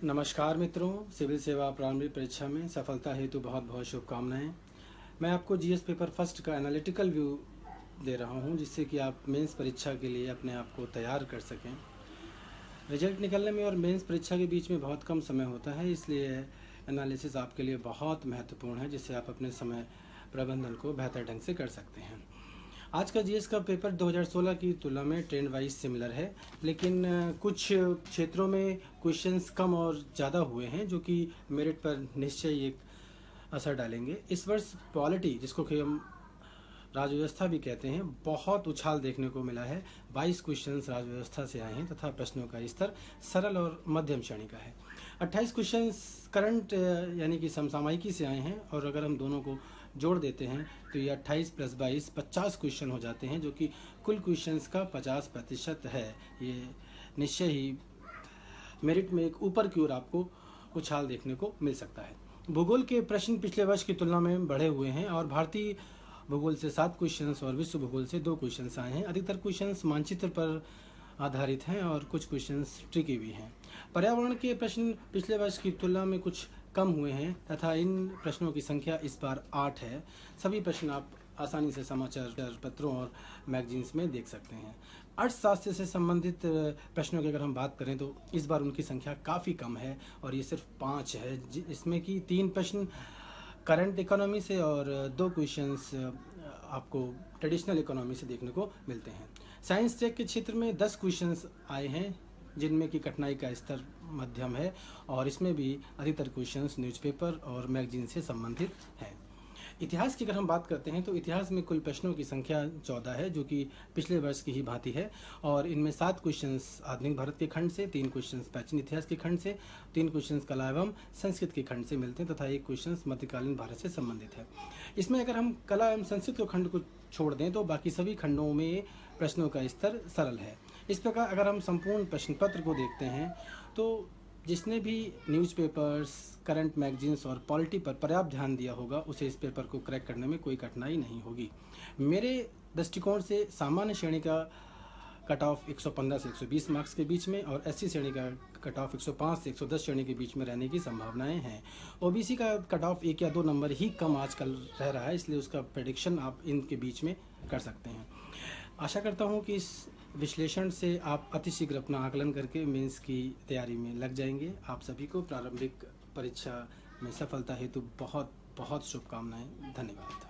नमस्कार मित्रों, सिविल सेवा प्रारंभिक परीक्षा में सफलता हेतु बहुत बहुत शुभकामनाएं। मैं आपको जीएस पेपर फर्स्ट का एनालिटिकल व्यू दे रहा हूं, जिससे कि आप मेंस परीक्षा के लिए अपने आप को तैयार कर सकें। रिजल्ट निकलने में और मेंस परीक्षा के बीच में बहुत कम समय होता है, इसलिए एनालिसिस आपके लिए बहुत महत्वपूर्ण है, जिससे आप अपने समय प्रबंधन को बेहतर ढंग से कर सकते हैं। आज का जीएस का पेपर 2016 की तुलना में ट्रेंड वाइज सिमिलर है, लेकिन कुछ क्षेत्रों में क्वेश्चंस कम और ज़्यादा हुए हैं, जो कि मेरिट पर निश्चय ही एक असर डालेंगे। इस वर्ष पॉलिटी, जिसको कि हम राजव्यवस्था भी कहते हैं, बहुत उछाल देखने को मिला है। 22 क्वेश्चंस राजव्यवस्था से आए हैं तथा प्रश्नों का स्तर सरल और मध्यम श्रेणी का है। 28 क्वेश्चंस करंट यानी कि समसामयिकी से आए हैं, और अगर हम दोनों को जोड़ देते हैं तो ये 28 + 22 50 क्वेश्चन हो जाते हैं, जो कि कुल क्वेश्चंस का 50% है। ये निश्चय ही मेरिट में एक ऊपर की ओर आपको उछाल देखने को मिल सकता है। भूगोल के प्रश्न पिछले वर्ष की तुलना में बढ़े हुए हैं, और भारतीय भूगोल से 7 क्वेश्चंस और विश्व भूगोल से 2 क्वेश्चंस आए हैं। अधिकतर क्वेश्चंस मानचित्र पर आधारित हैं और कुछ क्वेश्चंस ट्रिकी भी हैं। पर्यावरण के प्रश्न पिछले वर्ष की तुलना में कुछ कम हुए हैं तथा इन प्रश्नों की संख्या इस बार 8 है। सभी प्रश्न आप आसानी से समाचार पत्रों और मैगजीन्स में देख सकते हैं। अर्थशास्त्र से संबंधित प्रश्नों की अगर हम बात करें तो इस बार उनकी संख्या काफ़ी कम है, और ये सिर्फ 5 है, इसमें कि 3 प्रश्न करंट इकोनॉमी से और 2 क्वेश्चंस आपको ट्रेडिशनल इकोनॉमी से देखने को मिलते हैं। साइंस टेक के क्षेत्र में 10 क्वेश्चंस आए हैं, जिनमें कि कठिनाई का स्तर मध्यम है, और इसमें भी अधिकतर क्वेश्चंस न्यूज़पेपर और मैगजीन से संबंधित हैं। इतिहास की अगर हम बात करते हैं तो इतिहास में कुल प्रश्नों की संख्या 14 है, जो कि पिछले वर्ष की ही भांति है, और इनमें 7 क्वेश्चंस आधुनिक भारत के खंड से, 3 क्वेश्चंस प्राचीन इतिहास के खंड से, 3 क्वेश्चंस कला एवं संस्कृत के खंड से मिलते हैं तथा 1 क्वेश्चंस मध्यकालीन भारत से संबंधित है। इसमें अगर हम कला एवं संस्कृत के खंड को छोड़ दें तो बाकी सभी खंडों में प्रश्नों का स्तर सरल है। इस प्रकार अगर हम संपूर्ण प्रश्न पत्र को देखते हैं तो जिसने भी न्यूज़पेपर्स, करंट मैगजीन्स और पॉलिटी पर पर्याप्त ध्यान दिया होगा, उसे इस पेपर को क्रैक करने में कोई कठिनाई नहीं होगी। मेरे दृष्टिकोण से सामान्य श्रेणी का कट ऑफ 115 से 120 मार्क्स के बीच में, और एससी श्रेणी का कट ऑफ 105 से 110 श्रेणी के बीच में रहने की संभावनाएं हैं। ओबीसी का कट ऑफ 1 या 2 नंबर ही कम आजकल रह रहा है, इसलिए उसका प्रेडिक्शन आप इनके बीच में कर सकते हैं। आशा करता हूं कि इस विश्लेषण से आप अतिशीघ्र अपना आकलन करके मेंस की तैयारी में लग जाएंगे। आप सभी को प्रारंभिक परीक्षा में सफलता हेतु बहुत बहुत शुभकामनाएं। धन्यवाद।